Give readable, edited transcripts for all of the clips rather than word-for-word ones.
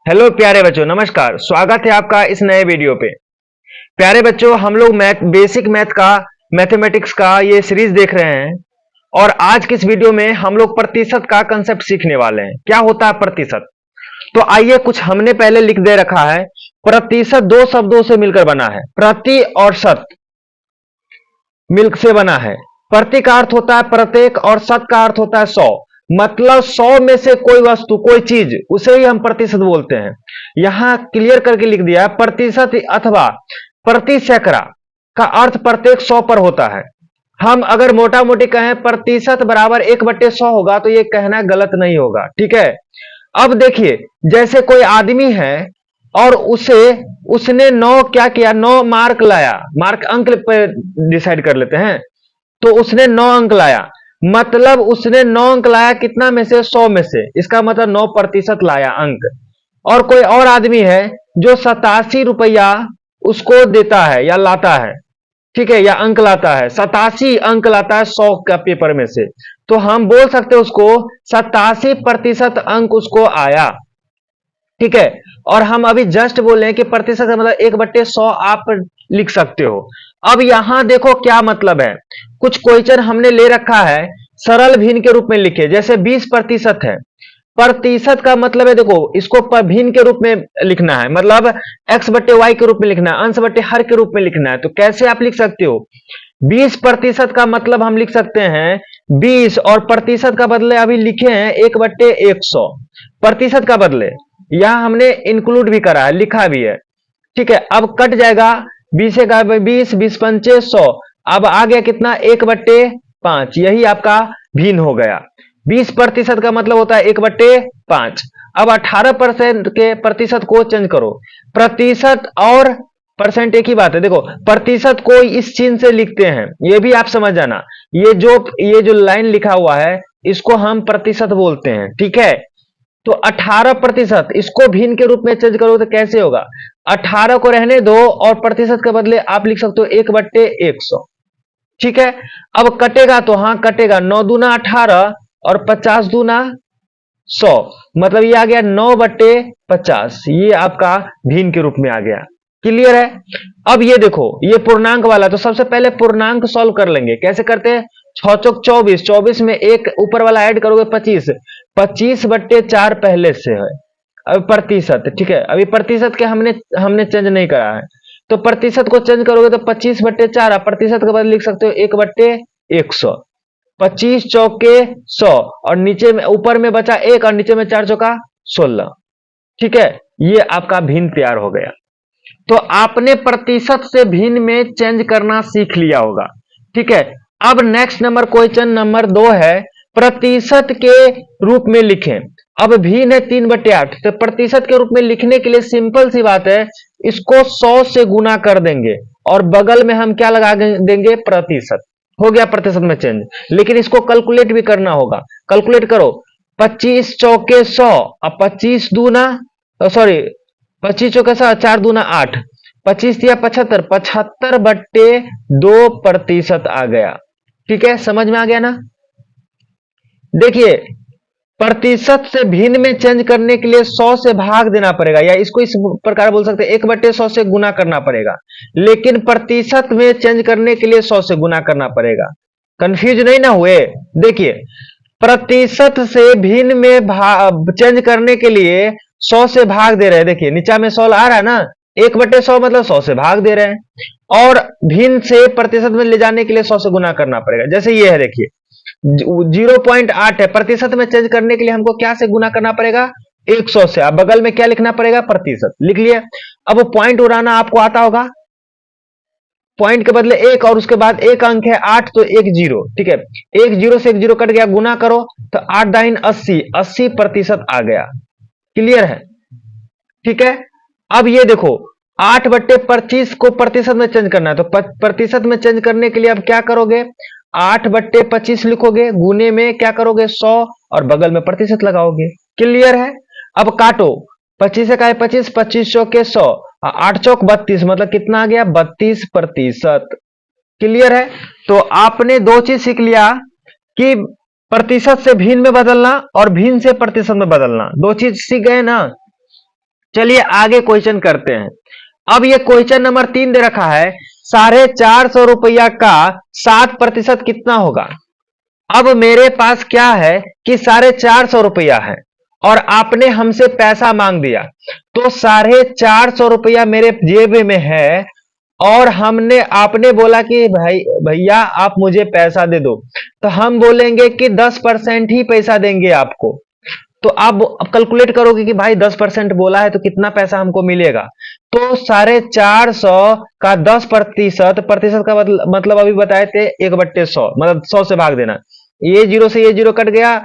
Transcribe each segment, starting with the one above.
Hello प्यारे बच्चों, नमस्कार। स्वागत है आपका इस नए वीडियो पे। प्यारे बच्चों, हम लोग बेसिक मैथ का मैथमेटिक्स का ये सीरीज देख रहे हैं और आज की इस वीडियो में हम लोग प्रतिशत का कंसेप्ट सीखने वाले हैं। क्या होता है प्रतिशत? तो आइए, कुछ हमने पहले लिख दे रखा है। प्रतिशत दो शब्दों से मिलकर बना है, प्रति और शत मिल से बना है। प्रति का अर्थ होता है प्रत्येक और शत का अर्थ होता है 100। मतलब 100 में से कोई वस्तु, कोई चीज, उसे ही हम प्रतिशत बोलते हैं। यहां क्लियर करके लिख दिया, प्रतिशत अथवा प्रति सैकड़ा का अर्थ प्रत्येक 100 पर होता है। हम अगर मोटा मोटी कहें प्रतिशत बराबर 1/100 होगा तो ये कहना गलत नहीं होगा, ठीक है। अब देखिए, जैसे कोई आदमी है और उसने 9 क्या किया, 9 मार्क लाया। मार्क अंक पे डिसाइड कर लेते हैं। तो उसने 9 अंक लाया, मतलब उसने 9 अंक लाया कितना में से? 100 में से। इसका मतलब 9% लाया अंक। और कोई और आदमी है जो 87 रुपया उसको देता है या लाता है, ठीक है, या अंक लाता है, 87 अंक लाता है 100 का पेपर में से। तो हम बोल सकते हैं उसको 87% अंक उसको आया, ठीक है। और हम अभी जस्ट बोले कि प्रतिशत का मतलब 1/100 आप लिख सकते हो। अब यहां देखो क्या मतलब है। कुछ क्वेश्चन हमने ले रखा है, सरल भिन्न के रूप में लिखे। जैसे 20% है, प्रतिशत का मतलब है, देखो इसको भिन्न के रूप में लिखना है, मतलब x/y के रूप में लिखना है, अंश बटे हर के रूप में लिखना है। तो कैसे आप लिख सकते हो? 20% का मतलब हम लिख सकते हैं 20, और प्रतिशत का बदले अभी लिखे हैं 1/100। प्रतिशत का बदले यहां हमने इंक्लूड भी करा है, लिखा भी है, ठीक है। अब कट जाएगा 20 का 20, 20 पंचे 100। अब आ गया कितना? 1/5। यही आपका भिन्न हो गया। 20% का मतलब होता है 1/5। अब 18% के प्रतिशत को चेंज करो। प्रतिशत और परसेंट एक ही बात है। देखो, प्रतिशत को इस चिन्ह से लिखते हैं, ये भी आप समझ जाना। ये जो लाइन लिखा हुआ है इसको हम प्रतिशत बोलते हैं, ठीक है। तो 18%, इसको भिन्न के रूप में चेंज करो तो कैसे होगा? 18 को रहने दो और प्रतिशत के बदले आप लिख सकते हो 1/100, ठीक है। अब कटेगा तो हाँ कटेगा, 9 दूना 18 और 50 दूना 100, मतलब ये आ गया 9/50। ये आपका भिन्न के रूप में आ गया। क्लियर है? अब ये देखो, ये पूर्णांक वाला, तो सबसे पहले पूर्णांक सॉल्व कर लेंगे। कैसे करते हैं? 6 चौक 24, 24 में एक ऊपर वाला ऐड करोगे 25, 25/4 पहले से है। अब प्रतिशत, ठीक है, अभी प्रतिशत के हमने चेंज नहीं करा है। तो प्रतिशत को चेंज करोगे तो 25/4, प्रतिशत के बाद लिख सकते हो 1/100। 25 चौके 100, और नीचे में ऊपर में बचा 1 और नीचे में 4 चौका 16, ठीक है। ये आपका भिन्न तैयार हो गया। तो आपने प्रतिशत से भिन्न में चेंज करना सीख लिया होगा, ठीक है। अब नेक्स्ट नंबर क्वेश्चन नंबर 2 है, प्रतिशत के रूप में लिखें। अब भिन्न है 3/8, तो प्रतिशत के रूप में लिखने के लिए सिंपल सी बात है, इसको 100 से गुना कर देंगे और बगल में हम क्या लगा देंगे? प्रतिशत। हो गया प्रतिशत में चेंज। लेकिन इसको कैलकुलेट भी करना होगा। कैलकुलेट करो, 25 चौके 100, अब 25 दूना, सॉरी 25 चौके 100, 4 दूना 8, 25 दिया 75, 75/2% आ गया, ठीक है। समझ में आ गया ना? देखिए, प्रतिशत से भिन्न में चेंज करने के लिए 100 से भाग देना पड़ेगा, या इसको इस प्रकार बोल सकते हैं 1/100 से गुना करना पड़ेगा। लेकिन प्रतिशत में चेंज करने के लिए 100 से गुना करना पड़ेगा। कंफ्यूज नहीं ना हुए? देखिए, प्रतिशत से भिन्न में चेंज करने के लिए 100 से भाग दे रहे हैं। देखिए नीचा में 100 आ रहा है ना, 1/100 मतलब 100 से भाग दे रहे हैं। और भिन्न से प्रतिशत में ले जाने के लिए 100 से गुना करना पड़ेगा। जैसे ये है, देखिए 0.8 है, प्रतिशत में चेंज करने के लिए हमको क्या से गुना करना पड़ेगा? 100 से। अब बगल में क्या लिखना पड़ेगा? प्रतिशत। लिख लिया। अब पॉइंट उड़ाना आपको आता होगा। पॉइंट के बदले 1 और उसके बाद एक अंक है 8, तो 1 0, ठीक है। 1 0 से 1 0 कट गया, गुना करो तो 8 दाइन 80, 80% आ गया। क्लियर है? ठीक है। अब ये देखो, 8/25 को प्रतिशत में चेंज करना है, तो प्रतिशत में चेंज करने के लिए अब क्या करोगे? 8/25 लिखोगे, गुने में क्या करोगे? 100, और बगल में प्रतिशत लगाओगे। क्लियर है? अब काटो, 25 से का 25, 25 चौके 100, 8 चौक 32, मतलब कितना आ गया? 32%। क्लियर है? तो आपने दो चीज सीख लिया कि प्रतिशत से भिन्न में बदलना और भिन्न से प्रतिशत में बदलना। दो चीज सीख गए ना। चलिए आगे क्वेश्चन करते हैं। अब ये क्वेश्चन नंबर 3 दे रखा है, 450 रुपया का 7% कितना होगा। अब मेरे पास क्या है कि 450 रुपया है और आपने हमसे पैसा मांग दिया, तो 450 रुपया मेरे जेब में है और आपने बोला कि भैया आप मुझे पैसा दे दो, तो हम बोलेंगे कि 10% ही पैसा देंगे आपको। तो आप कैलकुलेट करोगे कि भाई 10% बोला है तो कितना पैसा हमको मिलेगा। तो 450 का 10%, प्रतिशत का मतलब अभी बताए थे 1/100, मतलब 100 से भाग देना। ये जीरो से ये जीरो कट गया,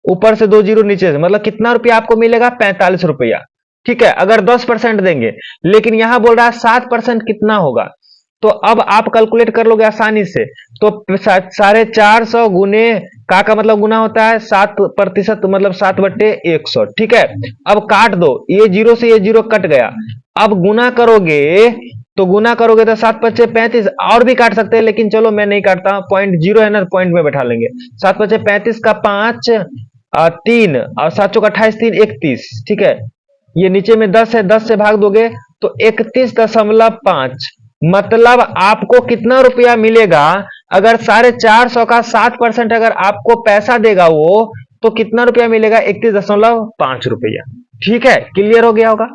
ऊपर से 2 जीरो नीचे से, मतलब कितना रुपया आपको मिलेगा, 45 रुपया। ठीक है, अगर 10% देंगे, लेकिन यहां बोल रहा है 7% कितना होगा। तो अब आप कैलकुलेट कर लोगे आसानी से। तो 450 गुने का मतलब गुना होता है 7%, मतलब 7/100। ठीक है, अब काट दो, ये जीरो से ये जीरो कट गया। अब गुना करोगे तो 7×5 = 35, और भी काट सकते हैं लेकिन चलो मैं नहीं काटता, पॉइंट जीरो है ना, पॉइंट में बैठा लेंगे। 7×5 = 5, 3 और 7 × 28, 3 31। ठीक है, ये नीचे में 10 है, 10 से भाग दोगे तो 31.5। मतलब आपको कितना रुपया मिलेगा अगर 450 का 7% अगर आपको पैसा देगा वो, तो कितना रुपया मिलेगा, 31.5 रुपया। ठीक है, क्लियर हो गया होगा,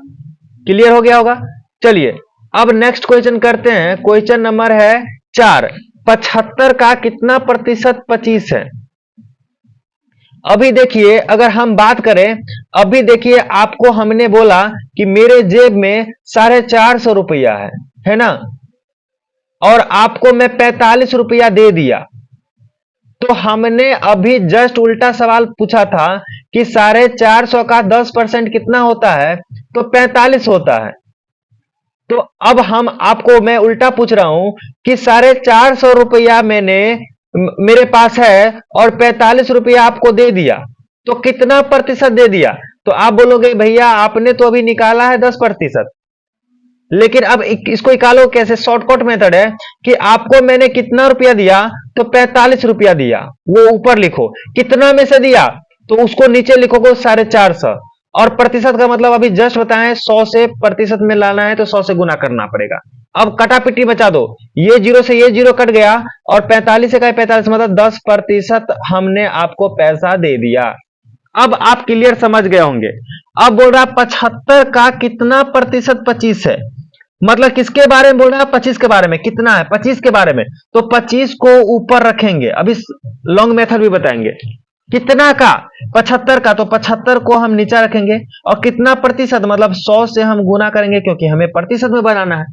क्लियर हो गया होगा। चलिए अब नेक्स्ट क्वेश्चन करते हैं। क्वेश्चन नंबर है 4, 75 का कितना प्रतिशत 25 है। अभी देखिए, अगर हम बात करें, अभी देखिए आपको हमने बोला कि मेरे जेब में 450 रुपया है ना, और आपको मैं 45 रुपया दे दिया। तो हमने अभी जस्ट उल्टा सवाल पूछा था कि 450 का 10% कितना होता है, तो 45 होता है। तो अब मैं उल्टा पूछ रहा हूं कि 450 रुपया मेरे पास है और 45 रुपया आपको दे दिया, तो कितना प्रतिशत दे दिया। तो आप बोलोगे भैया आपने तो अभी निकाला है 10%, लेकिन अब इसको निकालो कैसे। शॉर्टकट मेथड है कि आपको मैंने कितना रुपया दिया, तो 45 रुपया दिया, वो ऊपर लिखो, कितना में से दिया तो उसको नीचे लिखोगे 450। और प्रतिशत का मतलब अभी जस्ट बताएं, 100 से प्रतिशत में लाना है तो 100 से गुना करना पड़ेगा। अब कटापिटी बचा दो, ये जीरो से ये जीरो कट गया और 45 से 45, मतलब 10% हमने आपको पैसा दे दिया। अब आप क्लियर समझ गए होंगे। अब बोल रहा 75 का कितना प्रतिशत 25 है, मतलब किसके बारे में बोल रहा है, 25 के बारे में। कितना है, 25 के बारे में, तो 25 को ऊपर रखेंगे, अभी लॉन्ग मेथड भी बताएंगे। कितना का, 75 का, तो 75 को हम नीचे रखेंगे और कितना प्रतिशत, मतलब 100 से हम गुना करेंगे क्योंकि हमें प्रतिशत में बनाना है।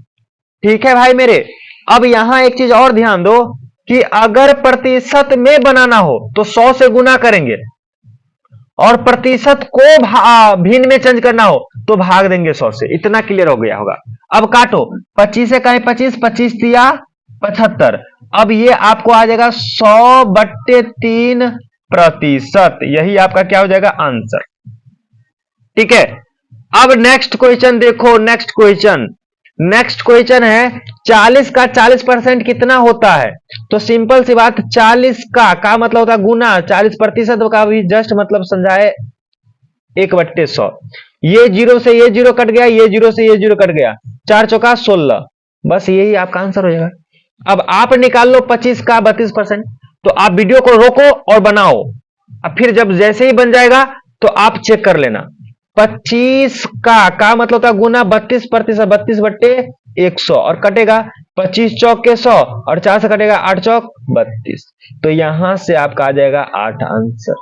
ठीक है भाई मेरे। अब यहां एक चीज और ध्यान दो कि अगर प्रतिशत में बनाना हो तो 100 से गुना करेंगे, और प्रतिशत को भिन्न में चेंज करना हो तो भाग देंगे 100 से। इतना क्लियर हो गया होगा। अब काटो, 25 से 25, 25 तिया 75। अब ये आपको आ जाएगा 100/3%। यही आपका क्या हो जाएगा, आंसर। ठीक है, अब नेक्स्ट क्वेश्चन देखो। नेक्स्ट क्वेश्चन है 40 का 40% कितना होता है। तो सिंपल सी बात, 40 का मतलब होता है गुना, 40% का भी जस्ट मतलब समझाए 1/100। ये जीरो से ये जीरो कट गया, ये जीरो से ये जीरो कट गया, 4 चौका 16, बस यही आपका आंसर हो जाएगा। अब आप निकाल लो 25 का 32%। तो आप वीडियो को रोको और बनाओ, अब फिर जब जैसे ही बन जाएगा तो आप चेक कर लेना। 25 का मतलब होता है गुना 32%, 32/100, और कटेगा 25 चौक के 100 और 4 से कटेगा 8 चौक 32। तो यहां से आपका आ जाएगा 8 आंसर।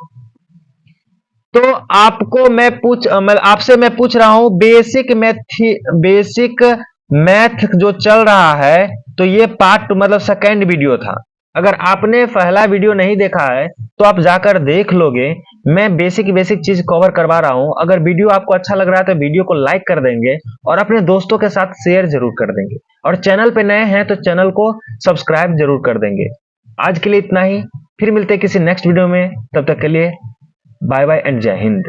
तो आपसे मैं पूछ रहा हूं बेसिक मैथ जो चल रहा है, तो ये पार्ट मतलब सेकेंड वीडियो था। अगर आपने पहला वीडियो नहीं देखा है तो आप जाकर देख लोगे। मैं बेसिक चीज कवर करवा रहा हूं। अगर वीडियो आपको अच्छा लग रहा है तो वीडियो को लाइक कर देंगे और अपने दोस्तों के साथ शेयर जरूर कर देंगे, और चैनल पे नए हैं तो चैनल को सब्सक्राइब जरूर कर देंगे। आज के लिए इतना ही, फिर मिलते हैं किसी नेक्स्ट वीडियो में। तब तक के लिए बाय बाय एंड जय हिंद।